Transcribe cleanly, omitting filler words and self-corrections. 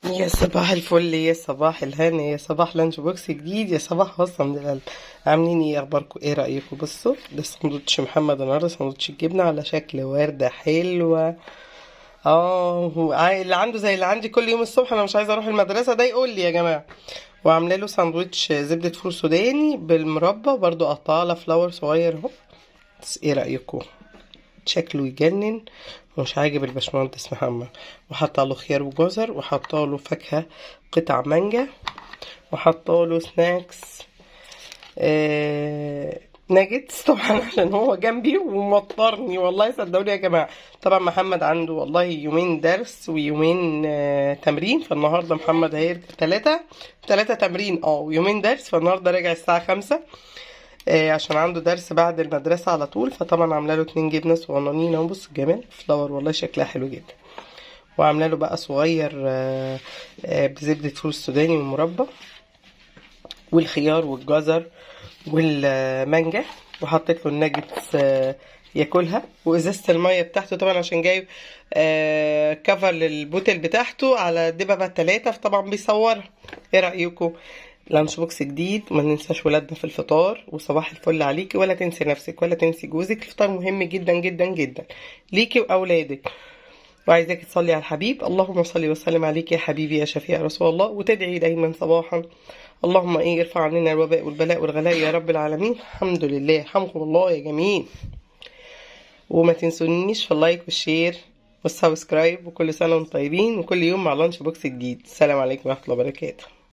يا صباح الفل، يا صباح الهنا، يا صباح لانش بوكس جديد، يا صباح وصل من القلب. عاملين ايه؟ اخباركم ايه؟ رايكم؟ بصوا ده سندوتش محمد النهارده، سندوتش الجبنه على شكل ورده حلوه. اللي عنده زي اللي عندي كل يوم الصبح، انا مش عايزه اروح المدرسه، ده يقول لي يا جماعه. وعامله له ساندوتش زبده فول سوداني بالمربى، برضو قطعه على فلاور صغير اهو. بس ايه رايكم؟ شكله يجنن. ومش عاجب الباشمهندس محمد. وحاطه له خيار وجزر، وحاطه له فاكهه، قطع مانجا، وحاطه له سناكس، ناجتس طبعا عشان هو جنبي وموترني والله، صدقوني يا جماعه. طبعا محمد عنده والله يومين درس ويومين تمرين، فالنهارده محمد هيرجع ثلاثة تمرين ويومين درس، فالنهارده راجع الساعه 5 عشان عنده درس بعد المدرسة على طول. فطبعا عامله له 2 جبنة صغننين اهو، بص الجمال، فلاور والله شكلها حلو جدا. وعامله له بقى صغير بزبدة فول السوداني والمربى والخيار والجزر والمانجا. وحطيت له الناجتس ياكلها، وازازة المية بتاعته طبعا عشان جايب كفر للبوتل بتاعته على دببة 3، فطبعا بيصورها. ايه رأيكم؟ لانش بوكس جديد، وما ننساش ولادنا في الفطار. وصباح الفل عليكي، ولا تنسي نفسك ولا تنسي جوزك، الفطار مهم جدا جدا جدا ليكي واولادك. وعايزاك تصلي على الحبيب، اللهم صل وسلم عليك يا حبيبي يا شفيع رسول الله، وتدعي دايما صباحا اللهم ارفع عننا الوباء والبلاء والغلاء يا رب العالمين. الحمد لله، حمكم الله يا جميل. وما تنسونيش في اللايك والشير والسبسكرايب، وكل سنة وانتم طيبين، وكل يوم مع لانش بوكس جديد. السلام عليكم ورحمة الله وبركاته.